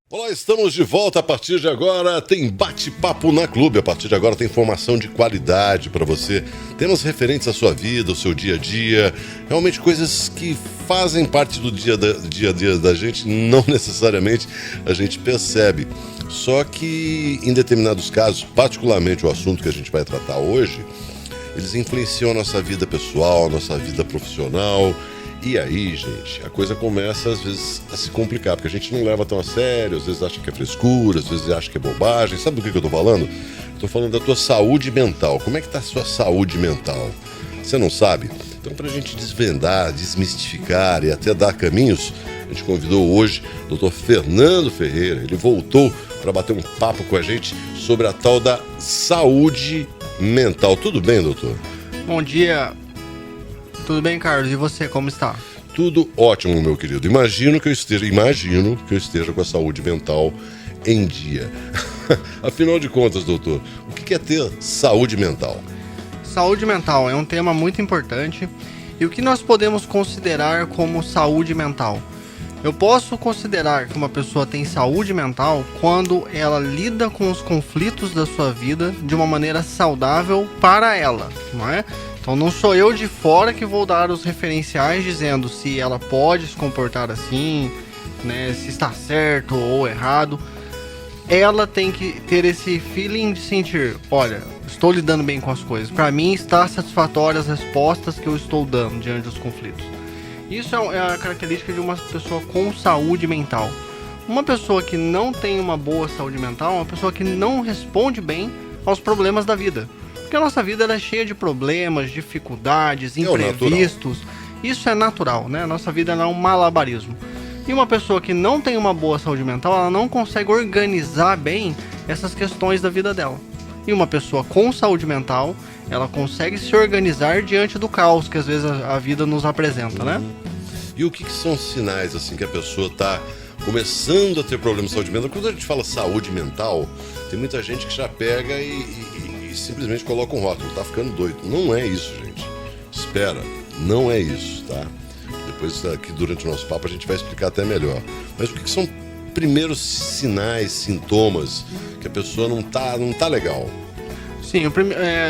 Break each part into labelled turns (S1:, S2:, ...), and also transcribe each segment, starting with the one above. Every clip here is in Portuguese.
S1: Olá, estamos de volta. A partir de agora tem bate-papo na Clube. A partir de agora tem informação de qualidade para você. Temas referentes à sua vida, ao seu dia a dia. Realmente coisas que fazem parte do dia a dia da gente, não necessariamente a gente percebe. Só que em determinados casos, particularmente o assunto que a gente vai tratar hoje, eles influenciam a nossa vida pessoal, a nossa vida profissional. E aí, gente, a coisa começa às vezes a se complicar, porque a gente não leva tão a sério, às vezes acha que é frescura, às vezes acha que é bobagem. Sabe do que eu tô falando? Eu tô falando da tua saúde mental. Como é que tá a sua saúde mental? Você não sabe? Então, pra gente desvendar, desmistificar e até dar caminhos, a gente convidou hoje o Dr. Fernando Ferreira. Ele voltou para bater um papo com a gente sobre a tal da saúde mental. Tudo bem, doutor?
S2: Bom dia. Tudo bem, Carlos? E você, como está?
S1: Tudo ótimo, meu querido. Imagino que eu esteja com a saúde mental em dia. Afinal de contas, doutor, o que é ter saúde mental?
S2: Saúde mental é um tema muito importante. E o que nós podemos considerar como saúde mental? Eu posso considerar que uma pessoa tem saúde mental quando ela lida com os conflitos da sua vida de uma maneira saudável para ela, não é? Então não sou eu de fora que vou dar os referenciais dizendo se ela pode se comportar assim, né, se está certo ou errado. Ela tem que ter esse feeling de sentir, olha, estou lidando bem com as coisas. Para mim está satisfatória as respostas que eu estou dando diante dos conflitos. Isso é a característica de uma pessoa com saúde mental. Uma pessoa que não tem uma boa saúde mental é uma pessoa que não responde bem aos problemas da vida. Porque a nossa vida ela é cheia de problemas, dificuldades, imprevistos. Isso é natural, né? A nossa vida ela é um malabarismo. E uma pessoa que não tem uma boa saúde mental, ela não consegue organizar bem essas questões da vida dela. E uma pessoa com saúde mental, ela consegue se organizar diante do caos que às vezes a vida nos apresenta, né?
S1: E o que são os sinais assim que a pessoa está começando a ter problemas de saúde mental? Quando a gente fala saúde mental, tem muita gente que já pega e simplesmente coloca um rótulo, tá ficando doido. Não é isso, gente. Espera, não é isso, tá? Depois aqui durante o nosso papo a gente vai explicar até melhor. Mas o que são primeiros sinais, sintomas que a pessoa não tá legal?
S2: Sim,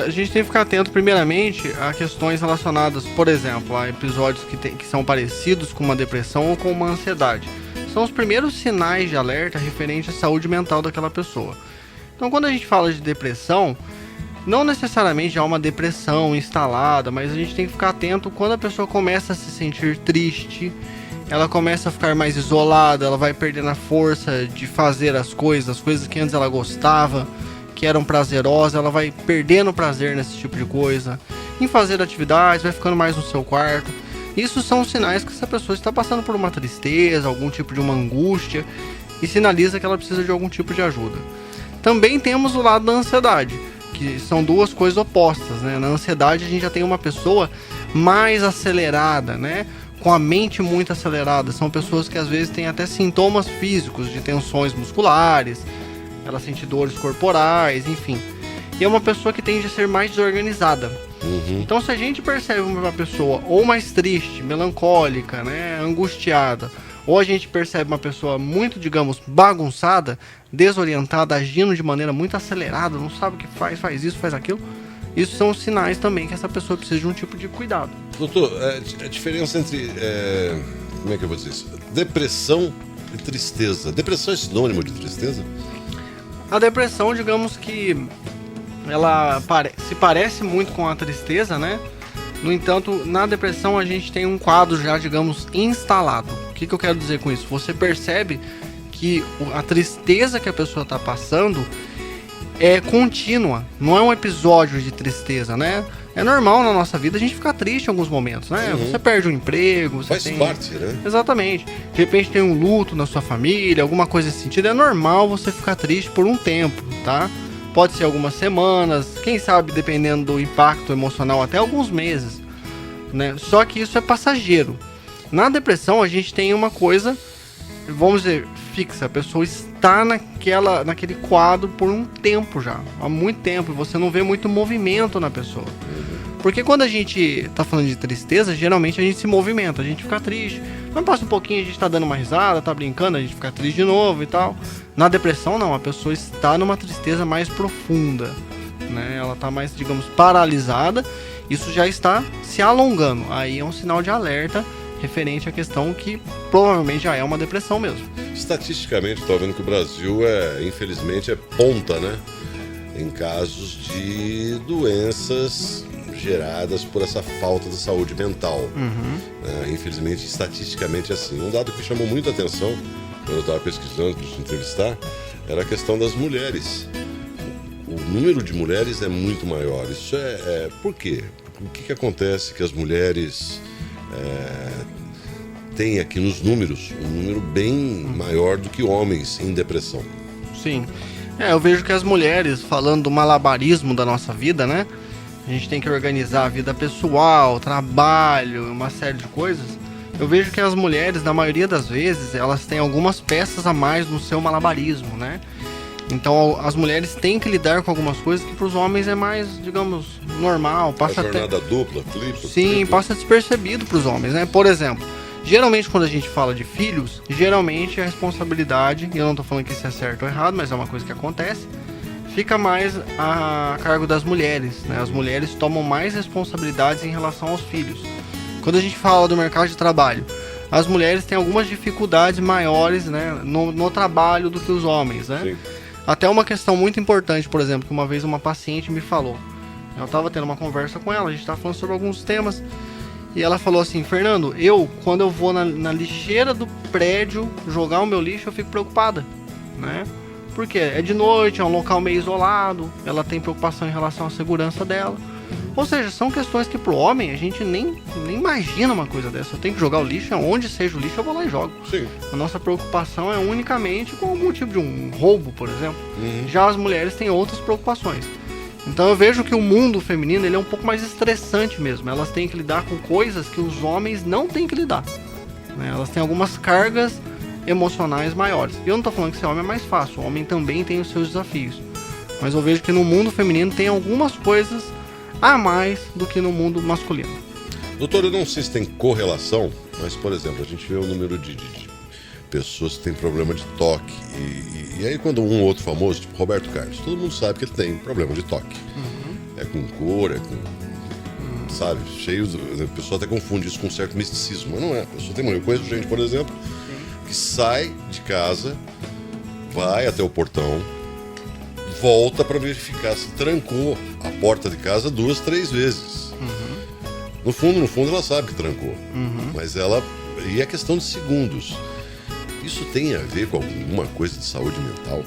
S2: a gente tem que ficar atento primeiramente a questões relacionadas, por exemplo, a episódios que são parecidos com uma depressão ou com uma ansiedade. São os primeiros sinais de alerta referente à saúde mental daquela pessoa. Então, quando a gente fala de depressão, não necessariamente há uma depressão instalada, mas a gente tem que ficar atento quando a pessoa começa a se sentir triste, ela começa a ficar mais isolada, ela vai perdendo a força de fazer as coisas que antes ela gostava, que eram prazerosas, ela vai perdendo prazer nesse tipo de coisa, em fazer atividades, vai ficando mais no seu quarto. Isso são sinais que essa pessoa está passando por uma tristeza, algum tipo de uma angústia, e sinaliza que ela precisa de algum tipo de ajuda. Também temos o lado da ansiedade, que são duas coisas opostas, né? Na ansiedade a gente já tem uma pessoa mais acelerada, né? Com a mente muito acelerada. São pessoas que às vezes têm até sintomas físicos de tensões musculares, ela sente dores corporais, enfim. E é uma pessoa que tende a ser mais desorganizada. Então se a gente percebe uma pessoa ou mais triste, melancólica, né? Angustiada, ou a gente percebe uma pessoa muito, digamos, bagunçada, desorientada, agindo de maneira muito acelerada, não sabe o que faz isso, faz aquilo. Isso são sinais também que essa pessoa precisa de um tipo de cuidado.
S1: Doutor, a diferença entre, como é que eu vou dizer isso? Depressão e tristeza. Depressão é sinônimo de tristeza?
S2: A depressão, digamos que ela se parece muito com a tristeza, né? No entanto, na depressão a gente tem um quadro já, digamos, instalado. O que eu quero dizer com isso? Você percebe que a tristeza que a pessoa está passando é contínua, não é um episódio de tristeza, né? É normal na nossa vida a gente ficar triste em alguns momentos, né? Você perde um emprego, você
S1: faz parte, né?
S2: Exatamente. De repente tem um luto na sua família, alguma coisa nesse sentido. É normal você ficar triste por um tempo, tá? Pode ser algumas semanas, quem sabe, dependendo do impacto emocional, até alguns meses, né? Só que isso é passageiro. Na depressão a gente tem uma coisa, vamos dizer, fixa. A pessoa está naquele quadro por um tempo já, há muito tempo, e você não vê muito movimento na pessoa. Porque quando a gente tá falando de tristeza, geralmente a gente se movimenta, a gente fica triste. Quando passa um pouquinho, a gente tá dando uma risada, tá brincando, a gente fica triste de novo e tal. Na depressão, não, a pessoa está numa tristeza mais profunda, né? Ela tá mais, digamos, paralisada. Isso já está se alongando. Aí é um sinal de alerta referente à questão que provavelmente já é uma depressão mesmo.
S1: Estatisticamente, estou vendo que o Brasil infelizmente, é ponta, né? Em casos de doenças geradas por essa falta de saúde mental. Infelizmente, estatisticamente é assim. Um dado que chamou muita atenção quando eu estava pesquisando para te entrevistar era a questão das mulheres. O número de mulheres é muito maior. Isso por quê? O que acontece que as mulheres têm aqui nos números um número bem maior do que homens em depressão?
S2: Sim. Eu vejo que as mulheres, falando do malabarismo da nossa vida, né? A gente tem que organizar a vida pessoal, trabalho, uma série de coisas. Eu vejo que as mulheres, na maioria das vezes, elas têm algumas peças a mais no seu malabarismo, né? Então as mulheres têm que lidar com algumas coisas que para os homens é mais, digamos, normal. Passa
S1: a jornada dupla, tripla?
S2: Sim, passa despercebido para os homens, né? Por exemplo, geralmente quando a gente fala de filhos, geralmente a responsabilidade, e eu não tô falando que isso é certo ou errado, mas é uma coisa que acontece, fica mais a cargo das mulheres, né? As mulheres tomam mais responsabilidades em relação aos filhos. Quando a gente fala do mercado de trabalho, as mulheres têm algumas dificuldades maiores, né, no trabalho do que os homens, né? Sim. Até uma questão muito importante, por exemplo, que uma vez uma paciente me falou. Eu estava tendo uma conversa com ela, a gente estava falando sobre alguns temas, e ela falou assim: Fernando, quando eu vou na lixeira do prédio jogar o meu lixo, eu fico preocupada, né? Porque é de noite, é um local meio isolado, ela tem preocupação em relação à segurança dela. Ou seja, são questões que pro homem a gente nem imagina uma coisa dessa. Eu tenho que jogar o lixo, onde seja o lixo eu vou lá e jogo.
S1: Sim.
S2: A nossa preocupação é unicamente com algum tipo de um roubo, por exemplo. Já as mulheres têm outras preocupações. Então eu vejo que o mundo feminino ele é um pouco mais estressante mesmo. Elas têm que lidar com coisas que os homens não têm que lidar, né? Elas têm algumas cargas emocionais maiores. E eu não tô falando que ser homem é mais fácil. O homem também tem os seus desafios. Mas eu vejo que no mundo feminino tem algumas coisas a mais do que no mundo masculino.
S1: Doutor, eu não sei se tem correlação, mas, por exemplo, a gente vê o número de pessoas que têm problema de toque. E aí quando um ou outro famoso, tipo Roberto Carlos, todo mundo sabe que ele tem problema de toque. É com cor, é com... sabe, cheio... A pessoa até confunde isso com um certo misticismo, mas não é. A pessoa tem... Eu conheço gente, por exemplo, que sai de casa, vai até o portão, volta para verificar se trancou a porta de casa 2, 3 vezes. No fundo ela sabe que trancou, mas ela... E é questão de segundos. Isso tem a ver com alguma coisa de saúde mental?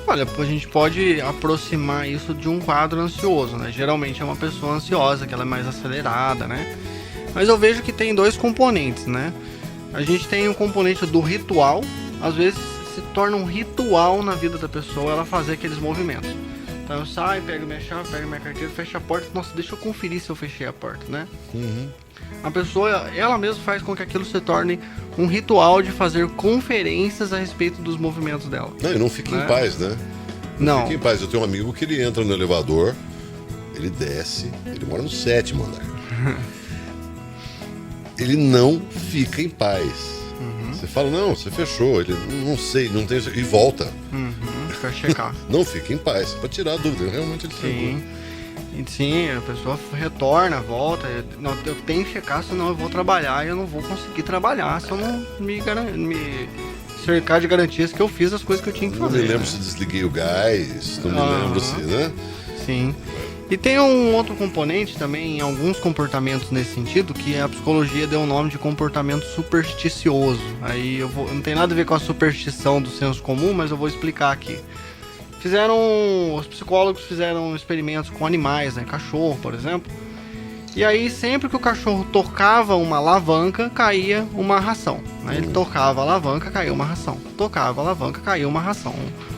S2: Olha, a gente pode aproximar isso de um quadro ansioso, né? Geralmente é uma pessoa ansiosa, que ela é mais acelerada, né? Mas eu vejo que tem dois componentes, né? A gente tem o componente do ritual. Às vezes se torna um ritual na vida da pessoa ela fazer aqueles movimentos. Então eu saio, pego minha chave, pego minha carteira, fecho a porta. Nossa, deixa eu conferir se eu fechei a porta, né? A pessoa, ela mesma faz com que aquilo se torne um ritual de fazer conferências a respeito dos movimentos dela.
S1: Não, e não fica em paz, né? Não fica em paz. Eu tenho um amigo que ele entra no elevador, ele desce, ele mora no 7º andar. Ele não fica em paz. Você fala, não, você fechou. Ele, não sei, não tem... E volta.
S2: Pra checar.
S1: Não fica em paz, pra tirar a dúvida. Realmente ele
S2: Sim. Sim, a pessoa retorna, volta. Não, eu tenho que checar, senão eu vou trabalhar e eu não vou conseguir trabalhar se eu não me cercar de garantias que eu fiz as coisas que eu tinha que fazer.
S1: Não me lembro se desliguei o gás, não me lembro se, né?
S2: Sim. E tem um outro componente também em alguns comportamentos nesse sentido, que a psicologia deu o nome de comportamento supersticioso. Aí não tem nada a ver com a superstição do senso comum, mas eu vou explicar aqui. Os psicólogos fizeram experimentos com animais, né? Cachorro, por exemplo. E aí sempre que o cachorro tocava uma alavanca, caía uma ração, né? Ele tocava a alavanca, caía uma ração. Tocava a alavanca, caía uma ração.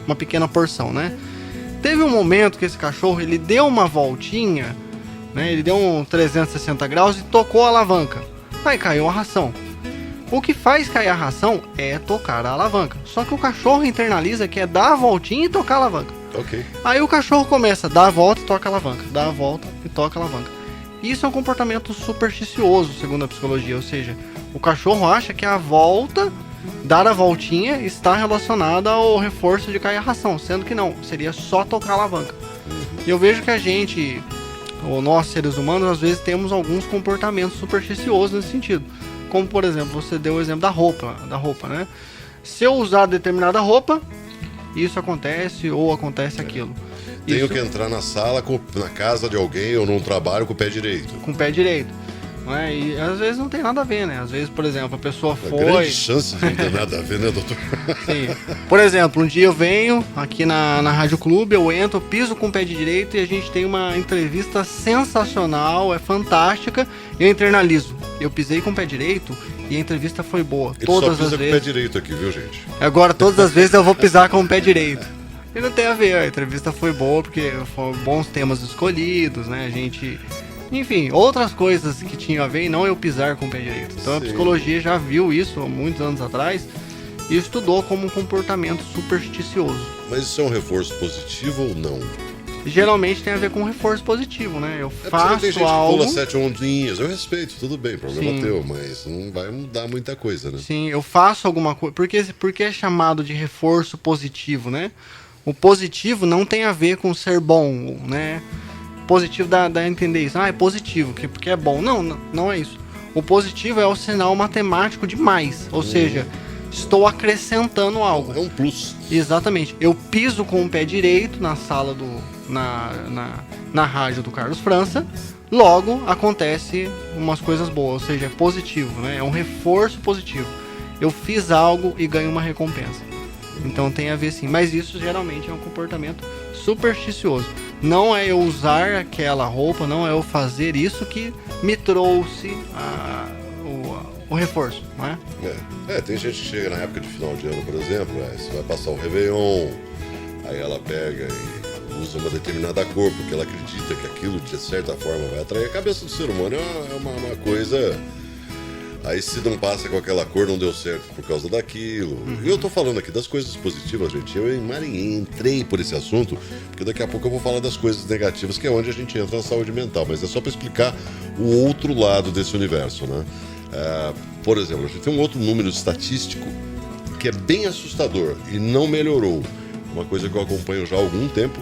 S2: Uma pequena porção, né? Teve um momento que esse cachorro, ele deu uma voltinha, né? Ele deu um 360 graus e tocou a alavanca. Aí caiu a ração. O que faz cair a ração é tocar a alavanca. Só que o cachorro internaliza que é dar a voltinha e tocar a alavanca.
S1: Ok.
S2: Aí o cachorro começa a dar a volta e toca a alavanca. Dá a volta e toca a alavanca. Isso é um comportamento supersticioso, segundo a psicologia, ou seja, o cachorro acha que a volta, dar a voltinha, está relacionada ao reforço de cair a ração, sendo que não, seria só tocar a alavanca. E eu vejo que a gente, ou nós seres humanos, às vezes temos alguns comportamentos supersticiosos nesse sentido. Como, por exemplo, você deu o exemplo da roupa, né? Se eu usar determinada roupa, isso acontece ou acontece aquilo.
S1: Tenho que entrar na sala, na casa de alguém ou num trabalho com o pé direito.
S2: Com o pé direito. Não é? E às vezes não tem nada a ver, né? Às vezes, por exemplo, a pessoa foi...
S1: Grande chance de não ter nada a ver, né, doutor?
S2: Sim. Por exemplo, um dia eu venho aqui na Rádio Clube, eu entro, piso com o pé direito e a gente tem uma entrevista sensacional, é fantástica, eu internalizo. Eu pisei com o pé direito e a entrevista foi boa.
S1: Ele
S2: todas
S1: só pisa
S2: as
S1: com
S2: vezes.
S1: o pé direito aqui, viu, gente?
S2: Agora, todas as vezes eu vou pisar com o pé direito. E não tem a ver, a entrevista foi boa porque foram bons temas escolhidos, né? A gente... Enfim, outras coisas que tinham a ver e não eu pisar com o pé direito. Então, a psicologia já viu isso há muitos anos atrás e estudou como um comportamento supersticioso.
S1: Mas isso é um reforço positivo ou não?
S2: Geralmente tem a ver com reforço positivo, né? Eu faço
S1: tem gente
S2: algo...
S1: que pula 7 ondinhas, eu respeito, tudo bem, problema
S2: Sim.
S1: teu, mas não vai mudar muita coisa, né?
S2: Sim, eu faço alguma coisa... Porque é chamado de reforço positivo, né? O positivo não tem a ver com ser bom, né? Positivo dá a entender isso. Ah, é positivo, porque é bom. Não é isso. O positivo é o sinal matemático de mais. Ou seja, estou acrescentando algo.
S1: É um plus.
S2: Exatamente. Eu piso com o pé direito na sala na rádio do Carlos França. Logo, acontece umas coisas boas. Ou seja, é positivo, né? É um reforço positivo. Eu fiz algo e ganho uma recompensa. Então tem a ver sim. Mas isso geralmente é um comportamento supersticioso. Não é eu usar aquela roupa, não é eu fazer isso que me trouxe o reforço, não é?
S1: Tem gente que chega na época de final de ano, por exemplo, você vai passar o Réveillon, aí ela pega e usa uma determinada cor, porque ela acredita que aquilo, de certa forma, vai atrair a cabeça do ser humano. É uma coisa... Aí se não passa com aquela cor, não deu certo por causa daquilo. E eu tô falando aqui das coisas positivas, gente. Eu entrei por esse assunto, porque daqui a pouco eu vou falar das coisas negativas, que é onde a gente entra na saúde mental. Mas é só para explicar o outro lado desse universo, né? Por exemplo, a gente tem um outro número estatístico que é bem assustador e não melhorou. Uma coisa que eu acompanho já há algum tempo.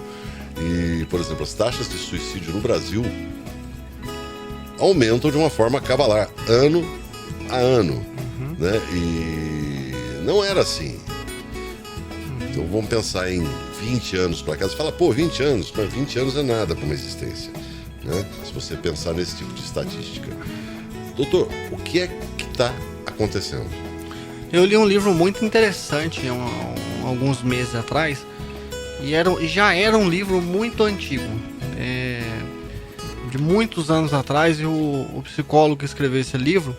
S1: E, por exemplo, as taxas de suicídio no Brasil aumentam de uma forma cavalar, ano a ano, né? E não era assim. Então vamos pensar em 20 anos para cá. Você fala, 20 anos, mas 20 anos é nada para uma existência, né? Se você pensar nesse tipo de estatística. Doutor, o que é que está acontecendo?
S2: Eu li um livro muito interessante há alguns meses atrás e já era um livro muito antigo, de muitos anos atrás, e o psicólogo que escreveu esse livro,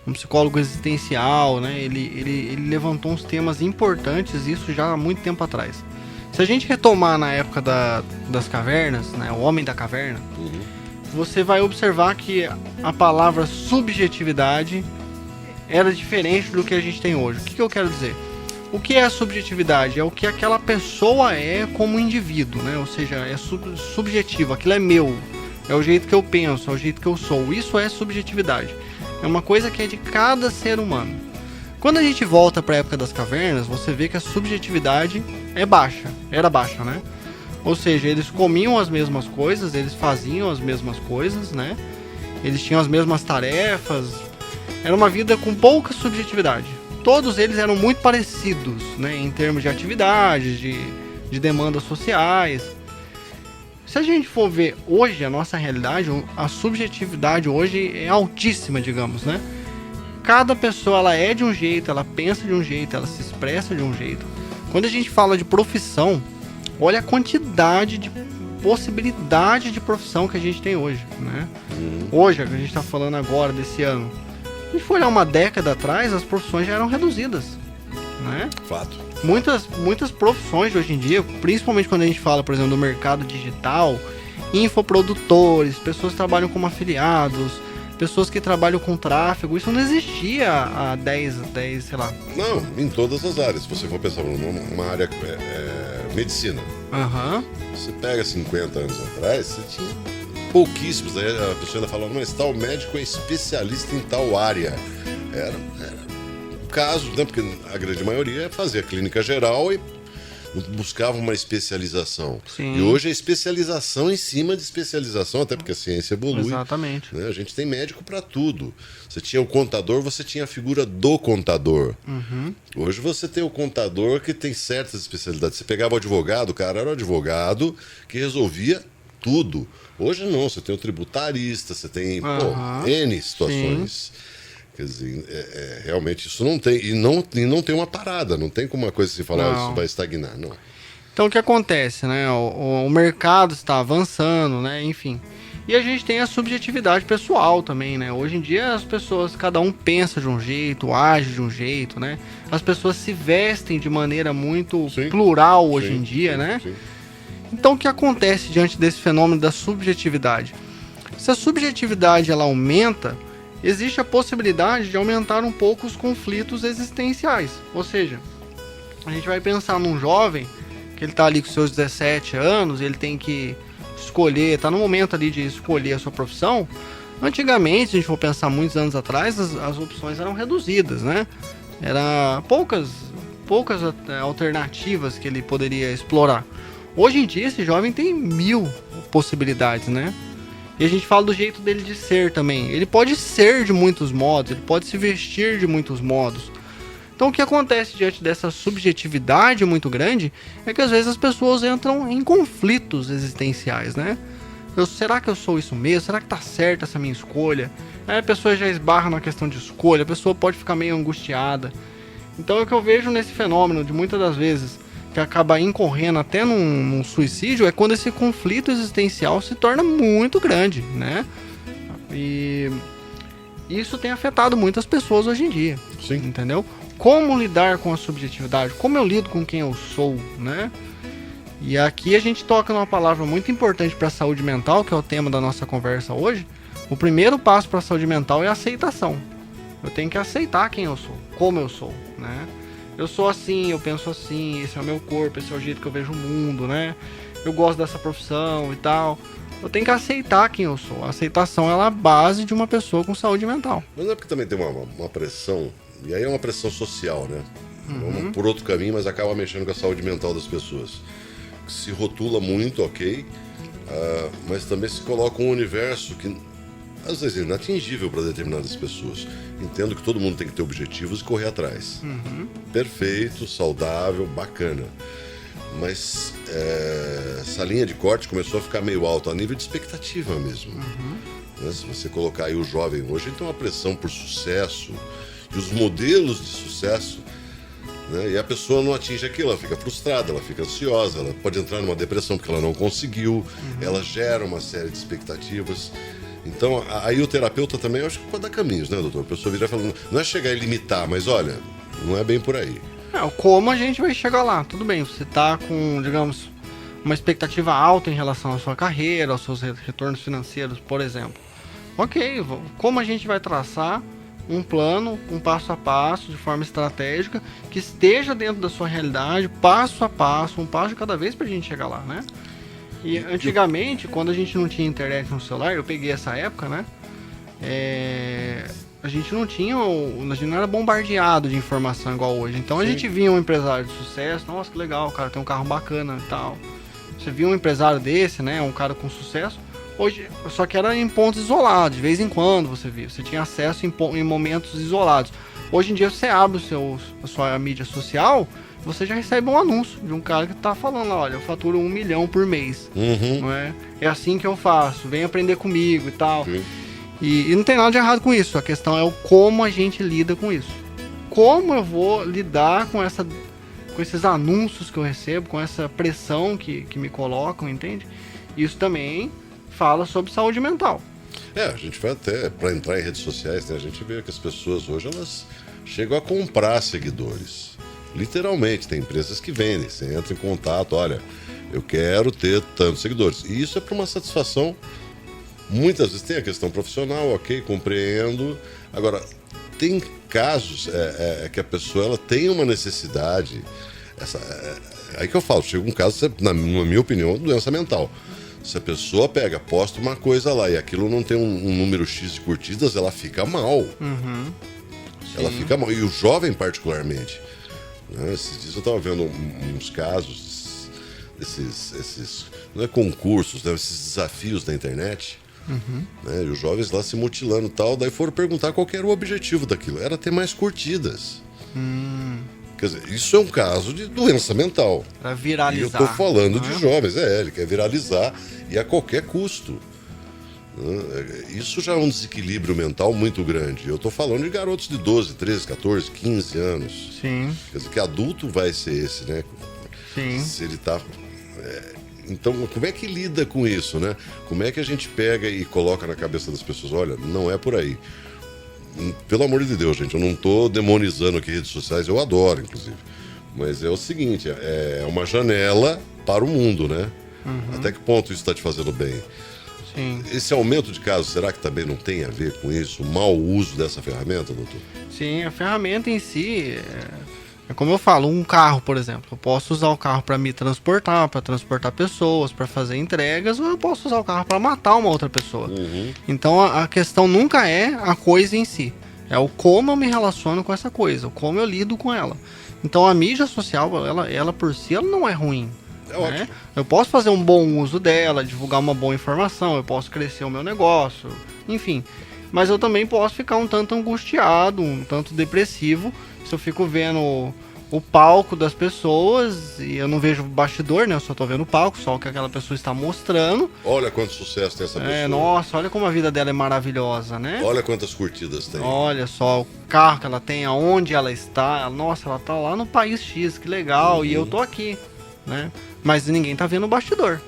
S2: um psicólogo existencial, né? Ele levantou uns temas importantes, isso já há muito tempo atrás. Se a gente retomar na época das cavernas, né? O Homem da Caverna, você vai observar que a palavra subjetividade era diferente do que a gente tem hoje. O que eu quero dizer? O que é a subjetividade? É o que aquela pessoa é como indivíduo, né? Ou seja, é subjetivo, aquilo é meu, é o jeito que eu penso, é o jeito que eu sou. Isso é subjetividade. É uma coisa que é de cada ser humano. Quando a gente volta para a época das cavernas, você vê que a subjetividade era baixa, né? Ou seja, eles comiam as mesmas coisas, eles faziam as mesmas coisas, né? Eles tinham as mesmas tarefas. Era uma vida com pouca subjetividade. Todos eles eram muito parecidos, né? Em termos de atividades, de demandas sociais. Se a gente for ver hoje a nossa realidade, a subjetividade hoje é altíssima, digamos, né? Cada pessoa, ela é de um jeito, ela pensa de um jeito, ela se expressa de um jeito. Quando a gente fala de profissão, olha a quantidade de possibilidade de profissão que a gente tem hoje, né? Hoje, a gente está falando agora desse ano. Se a gente for olhar uma década atrás, as profissões já eram reduzidas, né?
S1: Fato.
S2: Muitas profissões de hoje em dia, principalmente quando a gente fala, por exemplo, do mercado digital, infoprodutores, pessoas que trabalham como afiliados, pessoas que trabalham com tráfego, isso não existia há 10, sei lá.
S1: Não, em todas as áreas. Se você for pensar numa área medicina, você pega 50 anos atrás, você tinha pouquíssimos. Aí a pessoa ainda falava, mas tal médico é especialista em tal área. Era um caso, né? Porque a grande maioria fazia clínica geral e buscava uma especialização.
S2: Sim.
S1: E hoje é especialização em cima de especialização, até porque a ciência evolui.
S2: Exatamente.
S1: Né? A gente tem médico para tudo. Você tinha o contador, você tinha a figura do contador. Hoje você tem o contador que tem certas especialidades. Você pegava o advogado, o cara era o advogado que resolvia tudo. Hoje não, você tem o tributarista, você tem N situações. Sim. Quer dizer, realmente isso não tem. E não tem uma parada, não tem como uma coisa se falar, isso vai estagnar, não.
S2: Então o que acontece, né? O mercado está avançando, né? Enfim. E a gente tem a subjetividade pessoal também, né? Hoje em dia as pessoas, cada um pensa de um jeito, age de um jeito, né? As pessoas se vestem de maneira muito plural hoje em dia, né? Sim. Então o que acontece diante desse fenômeno da subjetividade? Se a subjetividade ela aumenta, existe a possibilidade de aumentar um pouco os conflitos existenciais. Ou seja, a gente vai pensar num jovem que ele está ali com seus 17 anos, ele tem que escolher, está no momento ali de escolher a sua profissão. Antigamente, se a gente for pensar muitos anos atrás, as opções eram reduzidas, né? Era poucas alternativas que ele poderia explorar. Hoje em dia, esse jovem tem 1000 possibilidades, né? E a gente fala do jeito dele de ser também. Ele pode ser de muitos modos, ele pode se vestir de muitos modos. Então o que acontece diante dessa subjetividade muito grande é que às vezes as pessoas entram em conflitos existenciais, né? Será que eu sou isso mesmo? Será que tá certa essa minha escolha? Aí a pessoa já esbarra na questão de escolha, a pessoa pode ficar meio angustiada. Então o que eu vejo nesse fenômeno de muitas das vezes que acaba incorrendo até num suicídio é quando esse conflito existencial se torna muito grande, né? E isso tem afetado muitas pessoas hoje em dia.
S1: Sim.
S2: Entendeu? Como lidar com a subjetividade? Como eu lido com quem eu sou, né? E aqui a gente toca numa palavra muito importante para a saúde mental, que é o tema da nossa conversa hoje. O primeiro passo para a saúde mental é a aceitação. Eu tenho que aceitar quem eu sou, como eu sou, né? Eu sou assim, eu penso assim, esse é o meu corpo, esse é o jeito que eu vejo o mundo, né? Eu gosto dessa profissão e tal. Eu tenho que aceitar quem eu sou. A aceitação ela é a base de uma pessoa com saúde mental.
S1: Mas não é porque também tem uma pressão, e aí é uma pressão social, né? Vamos por outro caminho, mas acaba mexendo com a saúde mental das pessoas. Se rotula muito, ok, mas também se coloca um universo que às vezes é inatingível para determinadas pessoas. Entendo que todo mundo tem que ter objetivos e correr atrás. Perfeito, saudável, bacana. Mas essa linha de corte começou a ficar meio alta a nível de expectativa mesmo. Né? Se você colocar aí o jovem hoje, ele tem uma pressão por sucesso e os modelos de sucesso, né? E a pessoa não atinge aquilo, ela fica frustrada, ela fica ansiosa, ela pode entrar numa depressão porque ela não conseguiu, ela gera uma série de expectativas. Então, aí o terapeuta também, eu acho que pode dar caminhos, né, doutor? A pessoa virar falando, não é chegar e limitar, mas olha, não é bem por aí.
S2: Como a gente vai chegar lá? Tudo bem, você tá com, digamos, uma expectativa alta em relação à sua carreira, aos seus retornos financeiros, por exemplo. Ok, como a gente vai traçar um plano, um passo a passo, de forma estratégica, que esteja dentro da sua realidade, passo a passo, um passo de cada vez pra gente chegar lá, né? E antigamente, quando a gente não tinha internet no celular, eu peguei essa época, né? A gente não tinha, a gente não era bombardeado de informação igual hoje. Então a gente via um empresário de sucesso, nossa, que legal, o cara tem um carro bacana e tal. Você via um empresário desse, né? Um cara com sucesso. Hoje, só que era em pontos isolados, de vez em quando você via. Você tinha acesso em momentos isolados. Hoje em dia você abre a sua mídia social, você já recebe um anúncio de um cara que tá falando lá, olha, eu faturo 1 milhão por mês. Não é? É assim que eu faço, vem aprender comigo e tal. E não tem nada de errado com isso. A questão é o como a gente lida com isso. Como eu vou lidar com esses anúncios que eu recebo, com essa pressão que me colocam, entende? Isso também fala sobre saúde mental.
S1: A gente vai até, para entrar em redes sociais, né, a gente vê que as pessoas hoje, elas chegam a comprar seguidores. Literalmente, tem empresas que vendem. Você entra em contato, olha, eu quero ter tantos seguidores. E isso é para uma satisfação. Muitas vezes tem a questão profissional, ok, compreendo. Agora, tem casos que a pessoa ela tem uma necessidade. Aí que eu falo, chega um caso, na minha opinião, doença mental. Se a pessoa posta uma coisa lá e aquilo não tem um número X de curtidas, ela fica mal. Ela fica mal. E o jovem particularmente. Né? Esses dias eu estava vendo uns casos desses não é concursos, né? Esses desafios da internet. Né? E os jovens lá se mutilando e tal. Daí foram perguntar qual que era o objetivo daquilo. Era ter mais curtidas. Quer dizer, isso é um caso de doença mental.
S2: Pra viralizar.
S1: E eu estou falando de jovens. Ele quer viralizar e a qualquer custo. Isso já é um desequilíbrio mental muito grande. Eu estou falando de garotos de 12, 13, 14, 15 anos.
S2: Sim.
S1: Quer dizer, que adulto vai ser esse, né?
S2: Sim.
S1: Se ele está... Então, como é que lida com isso, né? Como é que a gente pega e coloca na cabeça das pessoas, olha, não é por aí. Pelo amor de Deus, gente, eu não estou demonizando aqui redes sociais, eu adoro, inclusive. Mas é o seguinte, é uma janela para o mundo, né? Até que ponto isso está te fazendo bem?
S2: Sim.
S1: Esse aumento de casos, será que também não tem a ver com isso? O mau uso dessa ferramenta, doutor?
S2: Sim, a ferramenta em si... É como eu falo, um carro, por exemplo. Eu posso usar o carro para me transportar, para transportar pessoas, para fazer entregas, ou eu posso usar o carro para matar uma outra pessoa. Então a questão nunca é a coisa em si. É o como eu me relaciono com essa coisa, o como eu lido com ela. Então a mídia social, ela por si, ela não é ruim.
S1: É ótimo.
S2: Eu posso fazer um bom uso dela, divulgar uma boa informação, eu posso crescer o meu negócio, enfim. Mas eu também posso ficar um tanto angustiado, um tanto depressivo, se eu fico vendo o palco das pessoas e eu não vejo o bastidor, né? Eu só tô vendo o palco, só o que aquela pessoa está mostrando.
S1: Olha quanto sucesso tem essa pessoa.
S2: Nossa, olha como a vida dela é maravilhosa, né?
S1: Olha quantas curtidas tem.
S2: Olha só o carro que ela tem, aonde ela está. Nossa, ela tá lá no país X, que legal, e eu tô aqui, né? Mas ninguém tá vendo o bastidor.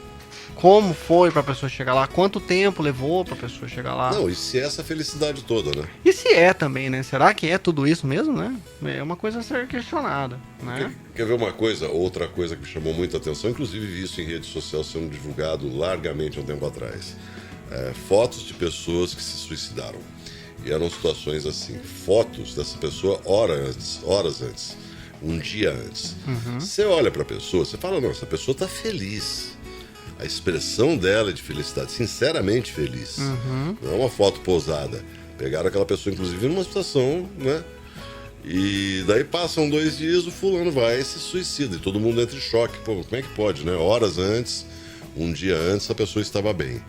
S2: Como foi pra pessoa chegar lá? Quanto tempo levou pra pessoa chegar lá?
S1: Não, e se é essa felicidade toda, né?
S2: E se é também, né? Será que é tudo isso mesmo, né? É uma coisa a ser questionada, né?
S1: Quer ver uma coisa? Outra coisa que me chamou muita atenção, inclusive vi isso em rede social sendo divulgado largamente há um tempo atrás. Fotos de pessoas que se suicidaram. E eram situações assim, fotos dessa pessoa horas antes, um dia antes. Você olha pra pessoa, você fala, não, essa pessoa tá feliz. A expressão dela é de felicidade, sinceramente feliz. Não é uma foto posada. Pegaram aquela pessoa, inclusive, numa situação, né? E daí passam 2 dias, o fulano vai e se suicida. E todo mundo entra em choque. Pô, como é que pode, né? Horas antes, um dia antes, a pessoa estava bem.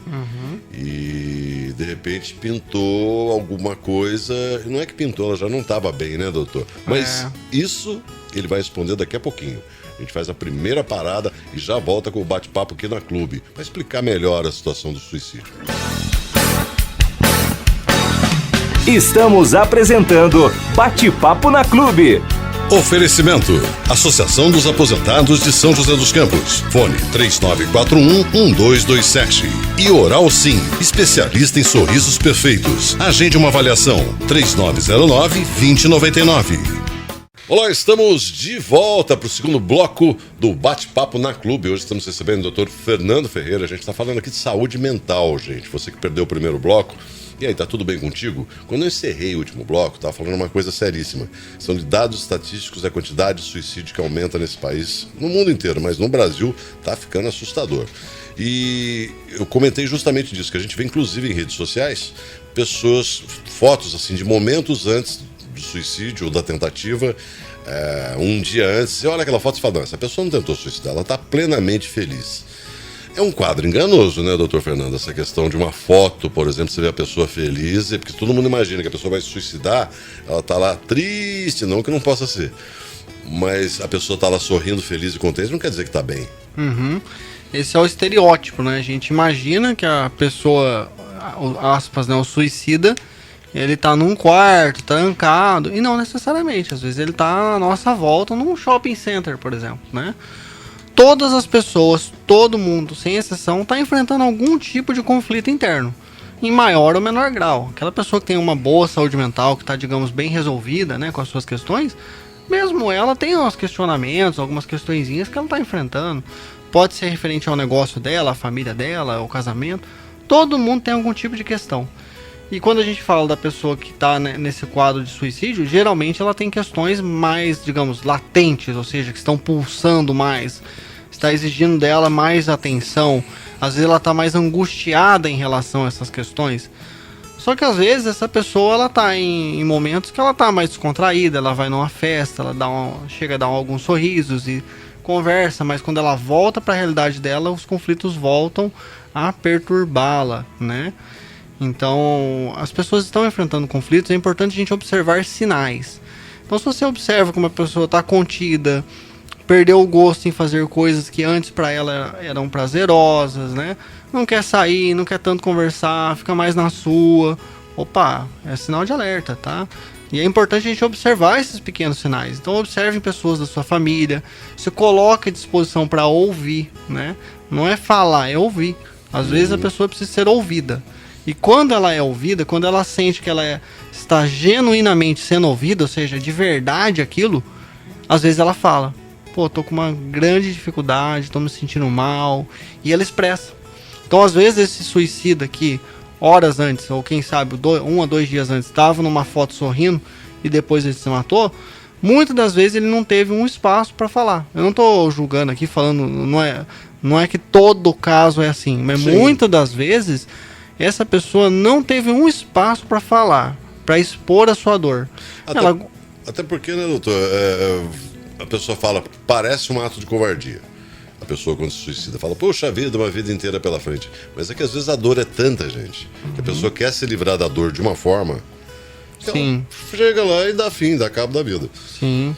S1: E, de repente, pintou alguma coisa... Não é que pintou, ela já não estava bem, né, doutor? Mas isso ele vai responder daqui a pouquinho. A gente faz a primeira parada e já volta com o bate-papo aqui na Clube, para explicar melhor a situação do suicídio.
S3: Estamos apresentando Bate-Papo na Clube.
S1: Oferecimento: Associação dos Aposentados de São José dos Campos. Fone 3941-1227. E Oral Sim, especialista em sorrisos perfeitos. Agende uma avaliação: 3909-2099. Olá, estamos de volta para o segundo bloco do Bate-Papo na Clube. Hoje estamos recebendo o Dr. Fernando Ferreira. A gente está falando aqui de saúde mental, gente. Você que perdeu o primeiro bloco. E aí, tá tudo bem contigo? Quando eu encerrei o último bloco, estava falando uma coisa seríssima. São de dados estatísticos a quantidade de suicídio que aumenta nesse país, no mundo inteiro, mas no Brasil tá ficando assustador. E eu comentei justamente disso, que a gente vê inclusive em redes sociais, fotos assim de momentos antes do suicídio ou da tentativa, um dia antes, você olha aquela foto e fala, não, essa pessoa não tentou suicidar, ela está plenamente feliz. É um quadro enganoso, né, doutor Fernando? Essa questão de uma foto, por exemplo, você vê a pessoa feliz, porque todo mundo imagina que a pessoa vai se suicidar, ela está lá triste, não que não possa ser, mas a pessoa está lá sorrindo, feliz e contente, não quer dizer que está bem.
S2: Esse é o estereótipo, né? A gente imagina que a pessoa, aspas, né, o suicida, ele tá num quarto, trancado, e não necessariamente. Às vezes ele tá à nossa volta num shopping center, por exemplo, né? Todas as pessoas, todo mundo, sem exceção, tá enfrentando algum tipo de conflito interno, em maior ou menor grau. Aquela pessoa que tem uma boa saúde mental, que tá, digamos, bem resolvida, né, com as suas questões, mesmo ela tem uns questionamentos, algumas questõezinhas que ela tá enfrentando. Pode ser referente ao negócio dela, à família dela, ao casamento. Todo mundo tem algum tipo de questão. E quando a gente fala da pessoa que está nesse quadro de suicídio, geralmente ela tem questões mais, digamos, latentes, ou seja, que estão pulsando mais, está exigindo dela mais atenção, Às vezes ela tá mais angustiada em relação a essas questões. Só que às vezes essa pessoa ela tá em momentos que ela tá mais descontraída, ela vai numa festa, ela chega a dar alguns sorrisos e conversa, mas quando ela volta para a realidade dela, os conflitos voltam a perturbá-la, né? Então, as pessoas estão enfrentando conflitos, é importante a gente observar sinais. Então, se você observa como a pessoa está contida, perdeu o gosto em fazer coisas que antes para ela eram prazerosas, né? Não quer sair, não quer tanto conversar, fica mais na sua. Opa, é sinal de alerta, tá? E é importante a gente observar esses pequenos sinais. Então observem pessoas da sua família, se coloque à disposição para ouvir, né? Não é falar, é ouvir. Às vezes a pessoa precisa ser ouvida. E quando ela é ouvida, quando ela sente que ela está genuinamente sendo ouvida, ou seja, de verdade aquilo, às vezes ela fala: pô, tô com uma grande dificuldade, tô me sentindo mal. E ela expressa. Então às vezes esse suicida que horas antes, ou quem sabe 1 a 2 dias antes, estava numa foto sorrindo e depois ele se matou, muitas das vezes ele não teve um espaço para falar. Eu não estou julgando aqui, falando, não é que todo caso é assim, mas
S1: Sim.
S2: Muitas das vezes essa pessoa não teve um espaço para falar, para expor a sua dor.
S1: Até porque, né, doutor, a pessoa fala, parece um ato de covardia. A pessoa quando se suicida fala, poxa vida, uma vida inteira pela frente. Mas é que às vezes a dor é tanta, gente, que a pessoa quer se livrar da dor de uma forma que
S2: Sim.
S1: ela chega lá e dá fim, dá cabo da vida.
S2: Sim.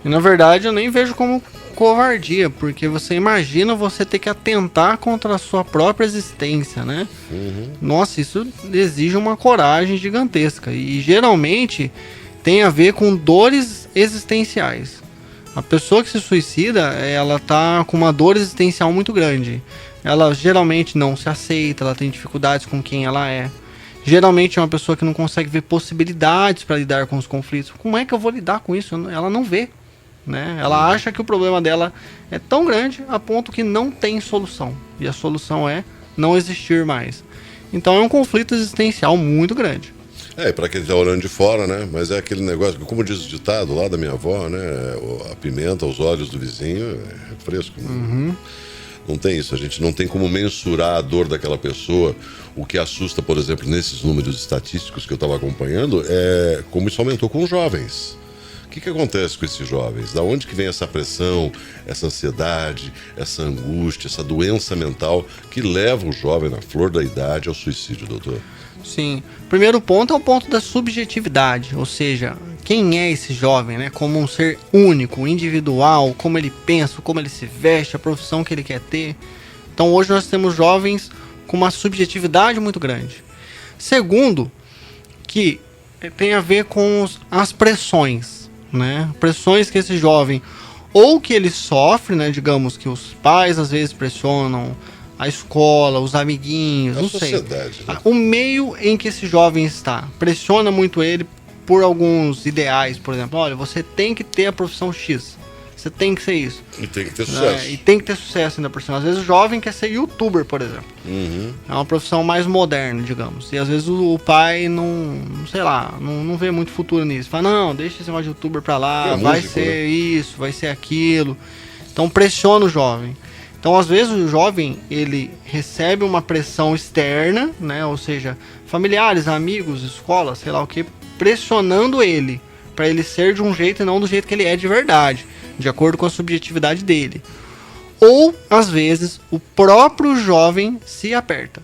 S2: E na verdade eu nem vejo como covardia, porque você imagina você ter que atentar contra a sua própria existência, né? Nossa, isso exige uma coragem gigantesca. E geralmente tem a ver com dores existenciais. A pessoa que se suicida, ela tá com uma dor existencial muito grande. Ela geralmente não se aceita, ela tem dificuldades com quem ela é. Geralmente é uma pessoa que não consegue ver possibilidades para lidar com os conflitos. Como é que eu vou lidar com isso? Ela não vê, né? Ela acha que o problema dela é tão grande a ponto que não tem solução. E a solução é não existir mais. Então é um conflito existencial muito grande.
S1: Para quem tá olhando de fora, né? Mas é aquele negócio, como diz o ditado lá da minha avó, né? A pimenta aos olhos do vizinho é fresco. Né? Não tem isso, a gente não tem como mensurar a dor daquela pessoa. O que assusta, por exemplo, nesses números estatísticos que eu estava acompanhando, é como isso aumentou com os jovens. O que acontece com esses jovens? Da onde que vem essa pressão, essa ansiedade, essa angústia, essa doença mental que leva o jovem na flor da idade ao suicídio, doutor?
S2: Sim. Primeiro ponto é o ponto da subjetividade, ou seja, quem é esse jovem, né? Como um ser único, individual, como ele pensa, como ele se veste, a profissão que ele quer ter. Então hoje nós temos jovens com uma subjetividade muito grande. Segundo, que tem a ver com as pressões, né? Pressões que esse jovem, ou que ele sofre, né? Digamos que os pais às vezes pressionam, a escola, os amiguinhos, não sei.
S1: Né?
S2: O meio em que esse jovem está pressiona muito ele por alguns ideais, por exemplo, olha, você tem que ter a profissão X, você tem que ser isso.
S1: E tem que ter sucesso.
S2: E tem que ter sucesso ainda por cima. Às vezes o jovem quer ser youtuber, por exemplo. É uma profissão mais moderna, digamos. E às vezes o pai não vê muito futuro nisso. Fala, não, deixa esse negócio de youtuber pra lá, vai
S1: músico,
S2: ser
S1: né?
S2: isso, vai ser aquilo. Então pressiona o jovem. Então, às vezes, o jovem, ele recebe uma pressão externa, né? Ou seja, familiares, amigos, escola, sei lá o que, pressionando ele, para ele ser de um jeito e não do jeito que ele é de verdade, de acordo com a subjetividade dele. Ou, às vezes, o próprio jovem se aperta,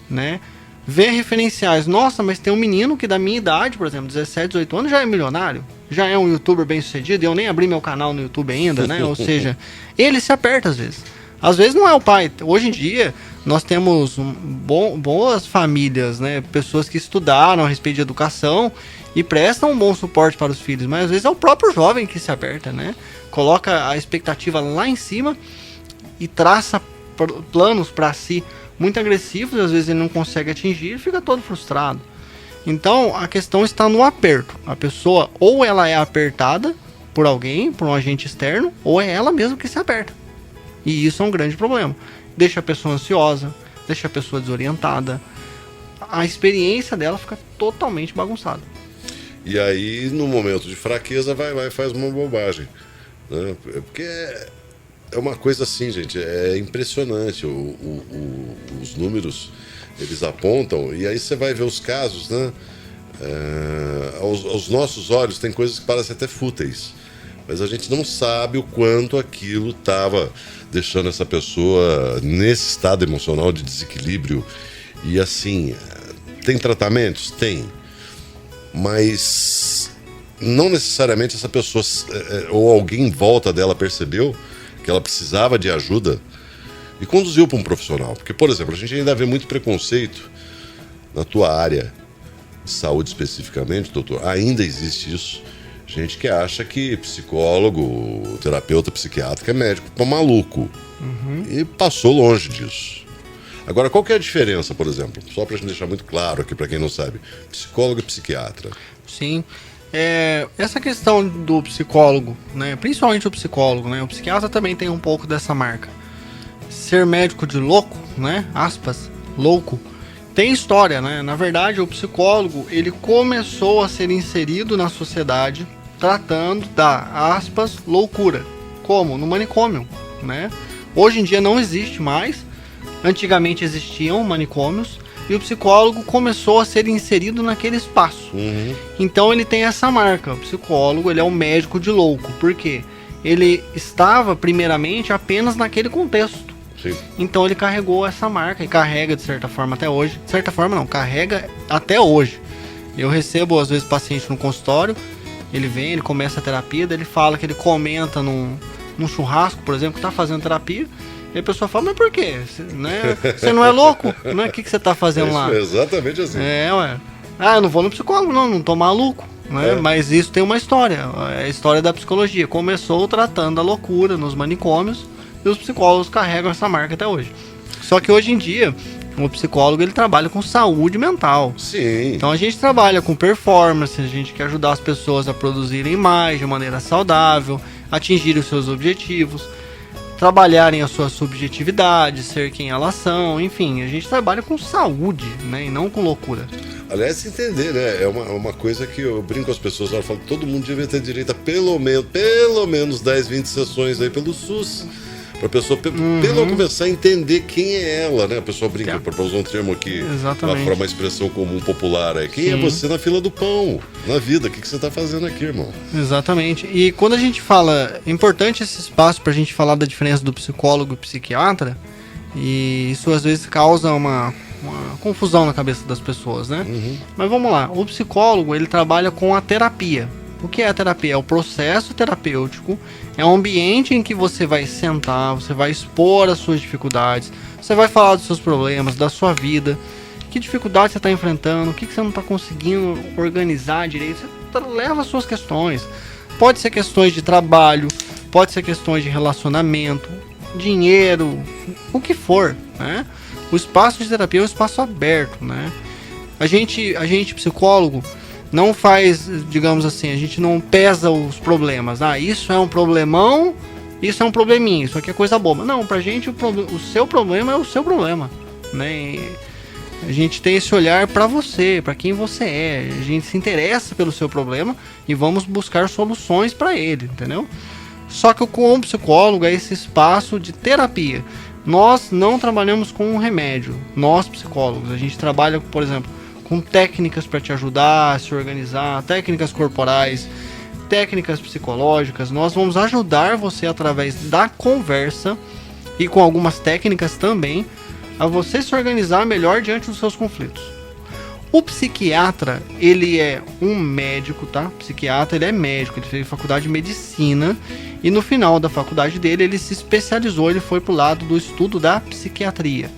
S2: né? Vê referenciais, nossa, mas tem um menino que da minha idade, por exemplo, 17, 18 anos, já é milionário, já é um youtuber bem sucedido, e eu nem abri meu canal no YouTube ainda, né? Ou seja, ele se aperta às vezes. Às vezes não é o pai. Hoje em dia, nós temos boas famílias, né? Pessoas que estudaram a respeito de educação e prestam um bom suporte para os filhos. Mas às vezes é o próprio jovem que se aperta, né? Coloca a expectativa lá em cima e traça planos para si muito agressivos. Às vezes ele não consegue atingir e fica todo frustrado. Então, a questão está no aperto. A pessoa, ou ela é apertada por alguém, por um agente externo, ou é ela mesma que se aperta. E isso é um grande problema. Deixa a pessoa ansiosa, deixa a pessoa desorientada. A experiência dela fica totalmente bagunçada.
S1: E aí, no momento de fraqueza, vai e faz uma bobagem. Né? Porque é uma coisa assim, gente, é impressionante. Os números, eles apontam, e aí você vai ver os casos, né? Aos nossos olhos tem coisas que parecem até fúteis, mas a gente não sabe o quanto aquilo estava deixando essa pessoa nesse estado emocional de desequilíbrio. E assim, tem tratamentos? Tem. Mas não necessariamente essa pessoa ou alguém em volta dela percebeu que ela precisava de ajuda e conduziu para um profissional. Porque, por exemplo, a gente ainda vê muito preconceito na tua área de saúde especificamente, doutor. Ainda existe isso. Gente que acha que psicólogo, terapeuta psiquiátrico é médico para maluco. E passou longe disso. Agora, qual que é a diferença, por exemplo? Só para a gente deixar muito claro aqui para quem não sabe. Psicólogo e psiquiatra.
S2: Sim. Essa questão do psicólogo, né? Principalmente o psicólogo, né? O psiquiatra também tem um pouco dessa marca. Ser médico de louco, né? Aspas, louco. Tem história, né? Na verdade, o psicólogo, ele começou a ser inserido na sociedade tratando da, aspas, loucura. Como? No manicômio, né? Hoje em dia não existe mais. Antigamente existiam manicômios e o psicólogo começou a ser inserido naquele espaço. Então ele tem essa marca. O psicólogo, ele é um médico de louco. Por quê? Ele estava primeiramente apenas naquele contexto.
S1: Sim.
S2: Então ele carregou essa marca e carrega de certa forma até hoje. De certa forma não, carrega até hoje. Eu recebo às vezes paciente no consultório, ele vem, ele começa a terapia, daí ele fala que ele comenta num churrasco, por exemplo, que tá fazendo terapia, e a pessoa fala, mas por quê? Você não é louco? Não é? O que você tá fazendo lá?
S1: É exatamente assim.
S2: Ué. Eu não vou no psicólogo, não tô maluco. Né? Mas isso tem uma história, é a história da psicologia. Começou tratando a loucura nos manicômios, e os psicólogos carregam essa marca até hoje. Só que hoje em dia, o psicólogo, ele trabalha com saúde mental.
S1: Sim.
S2: Então a gente trabalha com performance, a gente quer ajudar as pessoas a produzirem mais de maneira saudável, atingirem os seus objetivos, trabalharem a sua subjetividade, ser quem elas são, enfim, a gente trabalha com saúde, né, e não com loucura.
S1: Aliás, entender, né? É uma coisa que eu brinco com as pessoas, eu falo que todo mundo devia ter direito a pelo menos 10, 20 sessões aí pelo SUS. Pra pessoa pelo começar a entender quem é ela, né? A pessoa brinca, para usar um termo aqui, uma expressão comum popular, quem é você na fila do pão, na vida, o que você tá fazendo aqui, irmão?
S2: Exatamente. E quando a gente fala, é importante esse espaço pra gente falar da diferença do psicólogo e psiquiatra, e isso às vezes causa uma confusão na cabeça das pessoas, né? Mas vamos lá, o psicólogo, ele trabalha com a terapia. O que é a terapia? É o processo terapêutico, é um ambiente em que você vai sentar, você vai expor as suas dificuldades, você vai falar dos seus problemas, da sua vida, que dificuldade você está enfrentando, o que você não está conseguindo organizar direito, você leva as suas questões. Pode ser questões de trabalho, pode ser questões de relacionamento, dinheiro, o que for, né? O espaço de terapia é um espaço aberto, né? A gente psicólogo, não faz, digamos assim, a gente não pesa os problemas. Isso é um problemão, isso é um probleminha, isso aqui é coisa boba. Não, pra gente o seu problema é o seu problema, né? E a gente tem esse olhar pra você, pra quem você é. A gente se interessa pelo seu problema e vamos buscar soluções pra ele, entendeu? Só que com o psicólogo é esse espaço de terapia. Nós não trabalhamos com um remédio, nós psicólogos. A gente trabalha, por exemplo, com técnicas para te ajudar a se organizar, técnicas corporais, técnicas psicológicas. Nós vamos ajudar você através da conversa e com algumas técnicas também a você se organizar melhor diante dos seus conflitos. O psiquiatra, ele é um médico, tá? O psiquiatra, ele é médico, ele fez faculdade de medicina e no final da faculdade dele, ele se especializou, ele foi pro lado do estudo da psiquiatria.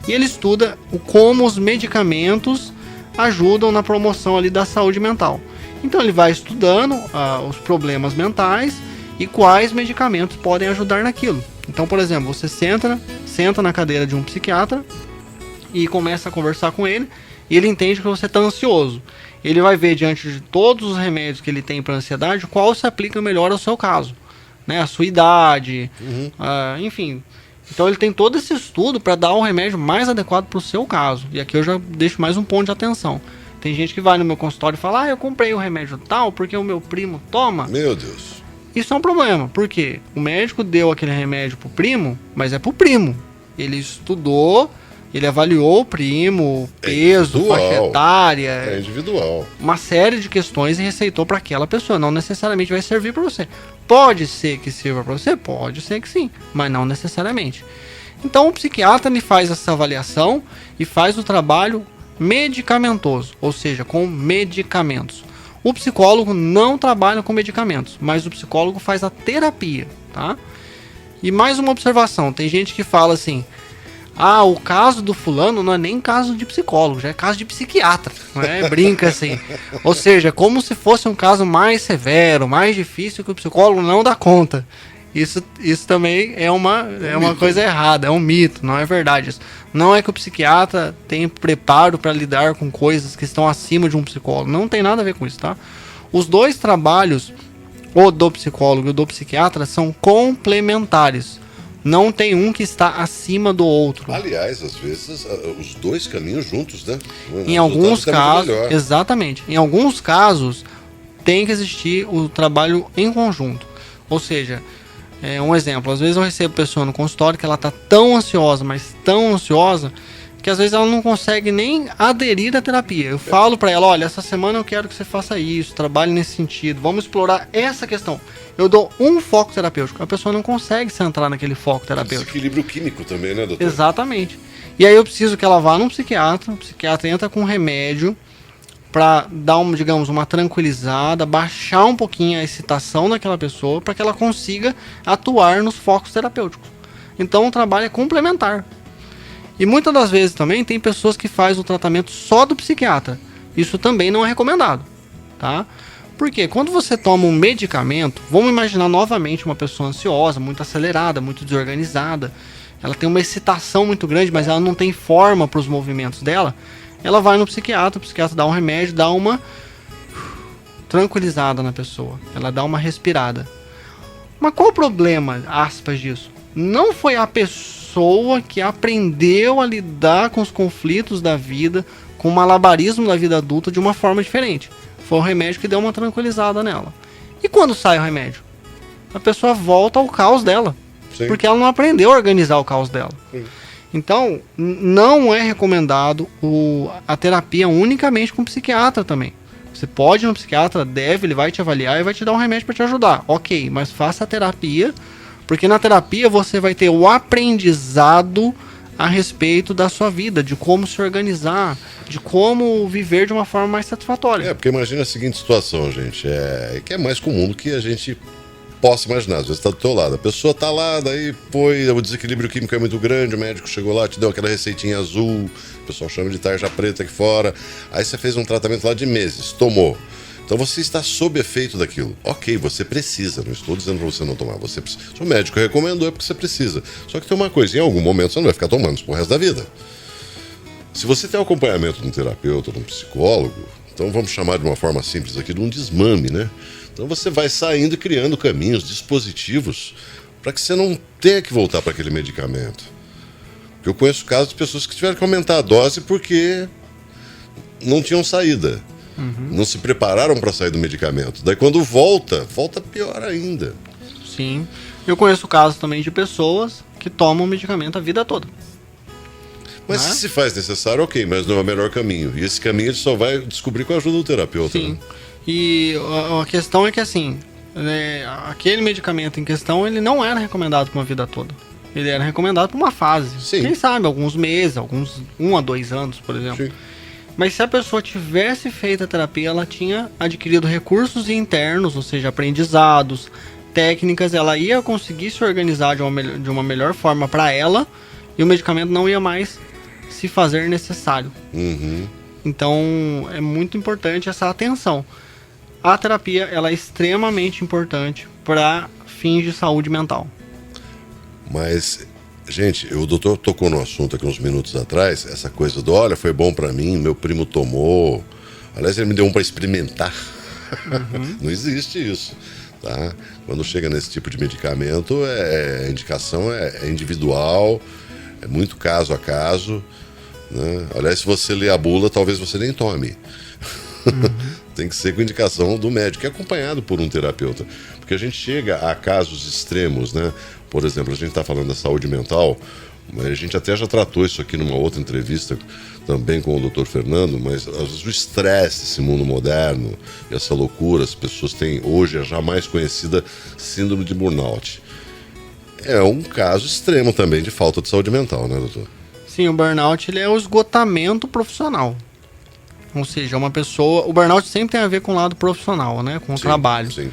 S2: E ele estuda como os medicamentos ajudam na promoção ali da saúde mental. Então ele vai estudando os problemas mentais e quais medicamentos podem ajudar naquilo. Então, por exemplo, você senta na cadeira de um psiquiatra e começa a conversar com ele e ele entende que você está ansioso. Ele vai ver diante de todos os remédios que ele tem para ansiedade qual se aplica melhor ao seu caso, né? A sua idade, enfim. Então ele tem todo esse estudo para dar o remédio mais adequado para o seu caso. E aqui eu já deixo mais um ponto de atenção. Tem gente que vai no meu consultório e fala, eu comprei o remédio tal porque o meu primo toma.
S1: Meu Deus.
S2: Isso é um problema, porque o médico deu aquele remédio pro primo, mas é pro primo. Ele estudou, ele avaliou o primo, peso, faixa etária,
S1: é individual,
S2: uma série de questões e receitou para aquela pessoa. Não necessariamente vai servir para você. Pode ser que sirva para você, pode ser que sim, mas não necessariamente. Então o psiquiatra ele faz essa avaliação e faz o trabalho medicamentoso, ou seja, com medicamentos. O psicólogo não trabalha com medicamentos, mas o psicólogo faz a terapia, tá? E mais uma observação, tem gente que fala assim: o caso do fulano não é nem caso de psicólogo, já é caso de psiquiatra, né? Brinca assim. Ou seja, como se fosse um caso mais severo, mais difícil, que o psicólogo não dá conta. Isso também é uma coisa errada, é um mito, não é verdade isso. Não é que o psiquiatra tem preparo para lidar com coisas que estão acima de um psicólogo, não tem nada a ver com isso, tá? Os dois trabalhos, o do psicólogo e o do psiquiatra, são complementares. Não tem um que está acima do outro.
S1: Aliás, às vezes, os dois caminhos juntos, né?
S2: Em alguns casos, exatamente. Em alguns casos, tem que existir o trabalho em conjunto. Ou seja, um exemplo, às vezes eu recebo pessoa no consultório que ela está tão ansiosa, mas tão ansiosa, que às vezes ela não consegue nem aderir à terapia. Eu falo para ela: olha, essa semana eu quero que você faça isso, trabalhe nesse sentido, vamos explorar essa questão. Eu dou um foco terapêutico, a pessoa não consegue se entrar naquele foco terapêutico.
S1: Desequilíbrio químico também, né, doutor?
S2: Exatamente. E aí eu preciso que ela vá num psiquiatra, o psiquiatra entra com remédio para dar, uma tranquilizada, baixar um pouquinho a excitação daquela pessoa, para que ela consiga atuar nos focos terapêuticos. Então o trabalho é complementar. E muitas das vezes também tem pessoas que fazem o tratamento só do psiquiatra. Isso também não é recomendado, tá? Porque quando você toma um medicamento, vamos imaginar novamente uma pessoa ansiosa, muito acelerada, muito desorganizada, ela tem uma excitação muito grande, mas ela não tem forma para os movimentos dela, ela vai no psiquiatra, o psiquiatra dá um remédio, dá uma tranquilizada na pessoa, ela dá uma respirada. Mas qual o problema, aspas, disso? Não foi a pessoa que aprendeu a lidar com os conflitos da vida, com o malabarismo da vida adulta de uma forma diferente. Foi o remédio que deu uma tranquilizada nela. E quando sai o remédio? A pessoa volta ao caos dela. Sim. Porque ela não aprendeu a organizar o caos dela. Sim. Então, não é recomendado a terapia unicamente com o psiquiatra também. Você pode ir no psiquiatra, ele vai te avaliar e vai te dar um remédio para te ajudar. Ok, mas faça a terapia, porque na terapia você vai ter o aprendizado a respeito da sua vida, de como se organizar, de como viver de uma forma mais satisfatória.
S1: Porque imagina a seguinte situação, gente, que é mais comum do que a gente possa imaginar. Às vezes está do teu lado, a pessoa está lá, daí o desequilíbrio químico é muito grande, o médico chegou lá, te deu aquela receitinha azul, o pessoal chama de tarja preta aqui fora, aí você fez um tratamento lá de meses, tomou. Então você está sob efeito daquilo. Ok, você precisa, não estou dizendo para você não tomar, você precisa. Se o médico recomendou é porque você precisa. Só que tem uma coisa, em algum momento você não vai ficar tomando isso pro resto da vida. Se você tem um acompanhamento de um terapeuta, de um psicólogo, então vamos chamar de uma forma simples aqui, de um desmame, né? Então você vai saindo e criando caminhos, dispositivos, para que você não tenha que voltar para aquele medicamento. Eu conheço casos de pessoas que tiveram que aumentar a dose porque não tinham saída. Não se prepararam para sair do medicamento. Daí quando volta pior ainda.
S2: Sim. Eu conheço casos também de pessoas que tomam medicamento a vida toda.
S1: Mas se se faz necessário, ok, mas não é o melhor caminho. E esse caminho ele só vai descobrir com a ajuda do terapeuta.
S2: Sim.
S1: Né?
S2: E a questão é que assim, aquele medicamento em questão, ele não era recomendado para uma vida toda. Ele era recomendado para uma fase.
S1: Sim.
S2: Quem sabe, alguns meses, 1 a 2 anos, por exemplo. Sim. Mas se a pessoa tivesse feito a terapia, ela tinha adquirido recursos internos, ou seja, aprendizados, técnicas, ela ia conseguir se organizar de uma melhor forma para ela, e o medicamento não ia mais se fazer necessário. Então é muito importante essa atenção. A terapia ela é extremamente importante para fins de saúde mental.
S1: Mas, gente, o doutor tocou no assunto aqui uns minutos atrás, essa coisa do, olha, foi bom para mim, meu primo tomou, aliás, ele me deu um para experimentar. Não existe isso, tá? Quando chega nesse tipo de medicamento, a indicação é individual, é muito caso a caso, né? Aliás, se você ler a bula, talvez você nem tome. Tem que ser com indicação do médico, e acompanhado por um terapeuta. Porque a gente chega a casos extremos, né? Por exemplo, a gente está falando da saúde mental, mas a gente até já tratou isso aqui numa outra entrevista também com o Dr. Fernando, mas às vezes o estresse desse mundo moderno, essa loucura, as pessoas têm hoje a já mais conhecida síndrome de burnout. É um caso extremo também de falta de saúde mental, né, doutor?
S2: Sim, o burnout ele é o esgotamento profissional. Ou seja, uma pessoa... O burnout sempre tem a ver com o lado profissional, né? Com o trabalho.
S1: Sim.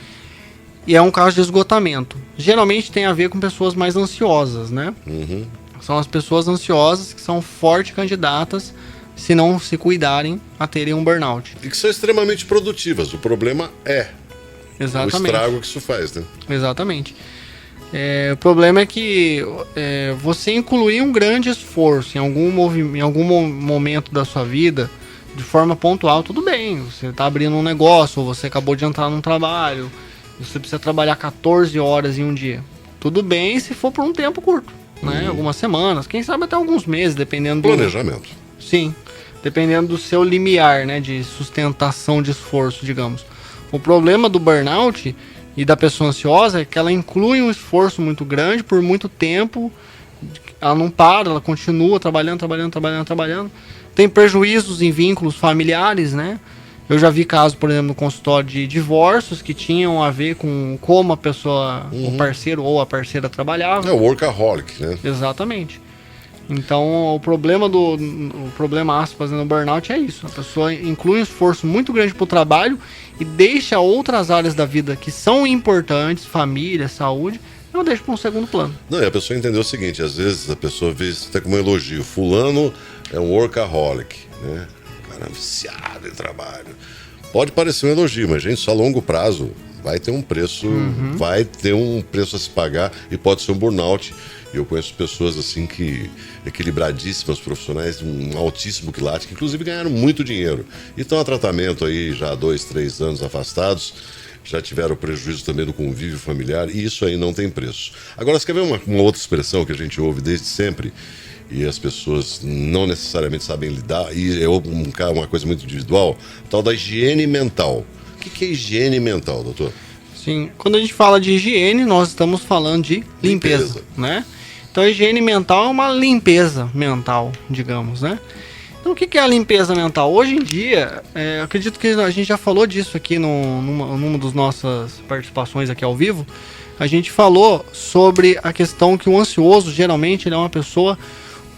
S2: E é um caso de esgotamento. Geralmente tem a ver com pessoas mais ansiosas, né?
S1: Uhum.
S2: São as pessoas ansiosas que são fortes candidatas, se não se cuidarem, a terem um burnout.
S1: E que são extremamente produtivas. O problema é
S2: Exatamente.
S1: o estrago que isso faz, né?
S2: Exatamente. O problema é que você incluir um grande esforço em algum momento da sua vida, de forma pontual, tudo bem. Você está abrindo um negócio, ou você acabou de entrar num trabalho, você precisa trabalhar 14 horas em um dia. Tudo bem se for por um tempo curto, né? Algumas semanas, quem sabe até alguns meses, dependendo do...
S1: Planejamento.
S2: Sim, dependendo do seu limiar, né, de sustentação de esforço, digamos. O problema do burnout e da pessoa ansiosa é que ela inclui um esforço muito grande por muito tempo, ela não para, ela continua trabalhando. Tem prejuízos em vínculos familiares, né? Eu já vi casos, por exemplo, no consultório de divórcios que tinham a ver com como a pessoa, o parceiro ou a parceira trabalhava.
S1: É o workaholic, né?
S2: Exatamente. Então, o problema, aspas, no burnout é isso. A pessoa inclui um esforço muito grande para o trabalho e deixa outras áreas da vida que são importantes, família, saúde, não deixa para um segundo plano.
S1: Não, e a pessoa entendeu o seguinte, às vezes a pessoa vê isso até como um elogio. Fulano é um workaholic, né? Cara, viciado em trabalho. Pode parecer um elogio, mas, gente, só a longo prazo vai ter um preço, vai ter um preço a se pagar e pode ser um burnout. E eu conheço pessoas assim que equilibradíssimas, profissionais de um altíssimo quilate, que inclusive ganharam muito dinheiro. E estão a tratamento aí já há 2, 3 anos afastados, já tiveram prejuízo também do convívio familiar, e isso aí não tem preço. Agora, você quer ver uma outra expressão que a gente ouve desde sempre, e as pessoas não necessariamente sabem lidar, e é uma coisa muito individual, tal da higiene mental. O que é higiene mental, doutor?
S2: Sim, quando a gente fala de higiene, nós estamos falando de limpeza. Né? Então, a higiene mental é uma limpeza mental, digamos, né? Então, o que é a limpeza mental? Hoje em dia, acredito que a gente já falou disso aqui numa das nossas participações aqui ao vivo. A gente falou sobre a questão que o ansioso, geralmente, ele é uma pessoa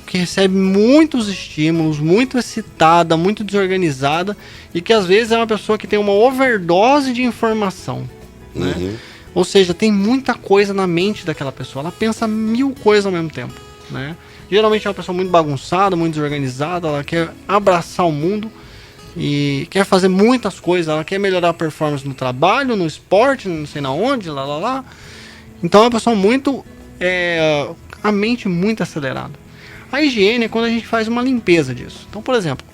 S2: que recebe muitos estímulos, muito excitada, muito desorganizada, e que às vezes é uma pessoa que tem uma overdose de informação, né? Ou seja, tem muita coisa na mente daquela pessoa, ela pensa 1000 coisas ao mesmo tempo, né? Geralmente é uma pessoa muito bagunçada, muito desorganizada, ela quer abraçar o mundo e quer fazer muitas coisas, ela quer melhorar a performance no trabalho, no esporte, não sei na onde, lá. Então é uma pessoa muito, a mente muito acelerada. A higiene é quando a gente faz uma limpeza disso. Então, por exemplo,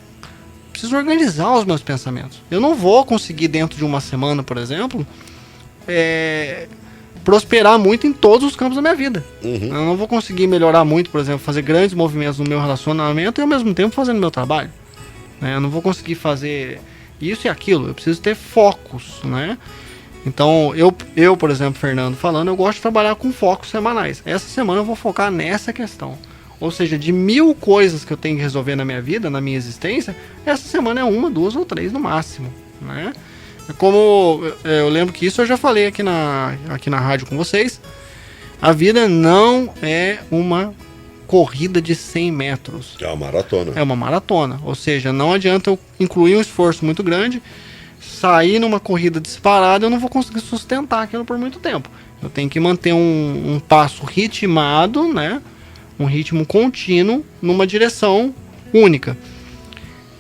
S2: preciso organizar os meus pensamentos. Eu não vou conseguir dentro de uma semana, por exemplo, prosperar muito em todos os campos da minha vida. Eu não vou conseguir melhorar muito, por exemplo, fazer grandes movimentos no meu relacionamento e ao mesmo tempo fazendo meu trabalho. Eu não vou conseguir fazer isso e aquilo. Eu preciso ter focos, né? Então, eu, por exemplo, Fernando, falando, eu gosto de trabalhar com focos semanais. Essa semana eu vou focar nessa questão. Ou seja, de 1000 coisas que eu tenho que resolver na minha vida, na minha existência, essa semana é 1, 2 ou 3 no máximo, né? Como eu lembro que isso eu já falei aqui na rádio com vocês, a vida não é uma corrida de 100 metros.
S1: É uma maratona.
S2: É uma maratona. Ou seja, não adianta eu incluir um esforço muito grande, sair numa corrida disparada, eu não vou conseguir sustentar aquilo por muito tempo. Eu tenho que manter um passo ritmado, né? Um ritmo contínuo numa direção única.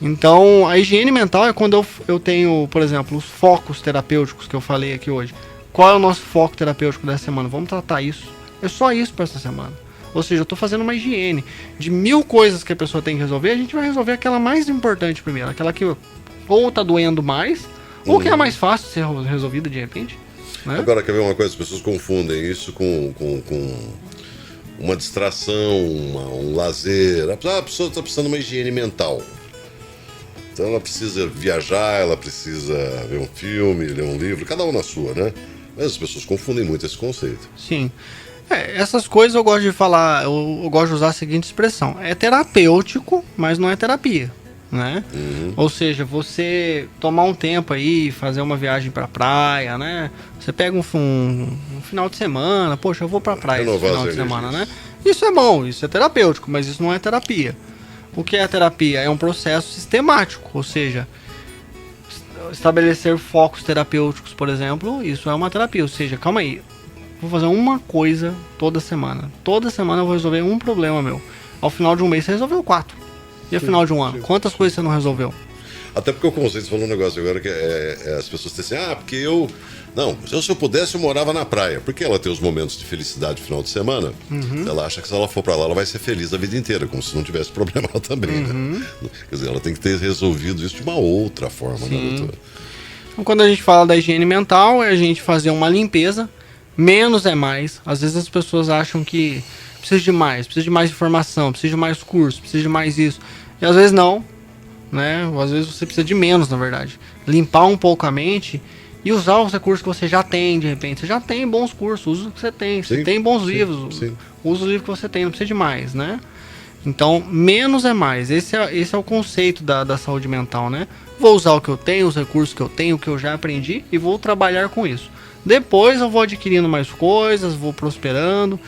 S2: Então, a higiene mental é quando eu tenho, por exemplo, os focos terapêuticos que eu falei aqui hoje. Qual é o nosso foco terapêutico dessa semana? Vamos tratar isso. É só isso para essa semana. Ou seja, eu estou fazendo uma higiene. De 1000 coisas que a pessoa tem que resolver, a gente vai resolver aquela mais importante primeiro. Aquela que ou está doendo mais, ou que é mais fácil de ser resolvida de repente. Né?
S1: Agora, quer ver uma coisa? As pessoas confundem isso com uma distração, um lazer. A pessoa está precisando de uma higiene mental. Então ela precisa viajar, ela precisa ver um filme, ler um livro, cada um na sua, né? Mas as pessoas confundem muito esse conceito.
S2: Sim. Essas coisas eu gosto de falar, eu gosto de usar a seguinte expressão. É terapêutico, mas não é terapia, né? Ou seja, você tomar um tempo aí, fazer uma viagem pra praia, né? Você pega um final de semana, poxa, eu vou pra praia esse final de semana, né? Isso é bom, isso é terapêutico, mas isso não é terapia. O que é terapia? É um processo sistemático, ou seja, estabelecer focos terapêuticos, por exemplo, isso é uma terapia, ou seja, calma aí, vou fazer uma coisa toda semana. Toda semana eu vou resolver um problema meu. Ao final de um mês você resolveu 4. E ao final de um ano, quantas coisas você não resolveu?
S1: Até porque o conceito, você falou um negócio agora que as pessoas dizem assim, porque eu... Não, se eu pudesse eu morava na praia. Porque ela tem os momentos de felicidade no final de semana, ela acha que se ela for pra lá, ela vai ser feliz a vida inteira, como se não tivesse problema lá também, né? Quer dizer, ela tem que ter resolvido isso de uma outra forma, né, doutora?
S2: Então, quando a gente fala da higiene mental, é a gente fazer uma limpeza. Menos é mais. Às vezes as pessoas acham que precisa de mais informação, precisa de mais curso, precisa de mais isso. E às vezes não, né? Ou às vezes você precisa de menos, na verdade. Limpar um pouco a mente e usar os recursos que você já tem, de repente. Você já tem bons cursos, usa o que você tem. Você tem bons livros, usa o livro que você tem, não precisa de mais, né? Então, menos é mais. Esse é o conceito da saúde mental, né? Vou usar o que eu tenho, os recursos que eu tenho, o que eu já aprendi e vou trabalhar com isso. Depois eu vou adquirindo mais coisas, vou prosperando,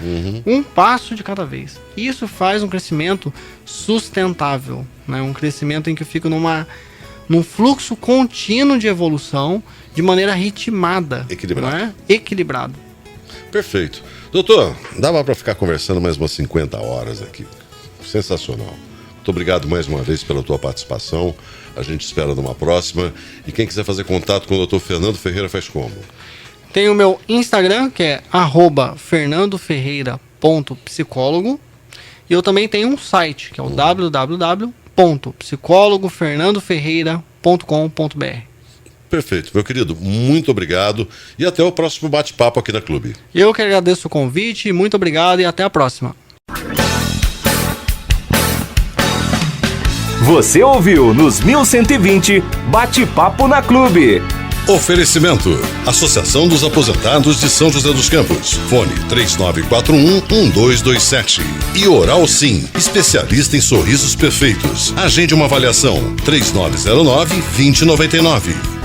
S2: um passo de cada vez. Isso faz um crescimento sustentável, né? Um crescimento em que eu fico num fluxo contínuo de evolução, de maneira ritmada.
S1: Equilibrado.
S2: Né? Equilibrado.
S1: Perfeito. Doutor, dava para ficar conversando mais umas 50 horas aqui. Sensacional. Muito obrigado mais uma vez pela tua participação. A gente espera numa próxima. E quem quiser fazer contato com o Dr. Fernando Ferreira faz como?
S2: Tem o meu Instagram, que é @fernandoferreira.psicólogo. E eu também tenho um site, que é o www.psicólogofernandoferreira.com.br.
S1: Perfeito, meu querido. Muito obrigado. E até o próximo bate-papo aqui na Clube.
S2: Eu que agradeço o convite. Muito obrigado e até a próxima.
S3: Você ouviu nos 1120 Bate-Papo na Clube.
S1: Oferecimento: Associação dos Aposentados de São José dos Campos. Fone 3941-1227. E Oral Sim, especialista em sorrisos perfeitos. Agende uma avaliação: 3909-2099.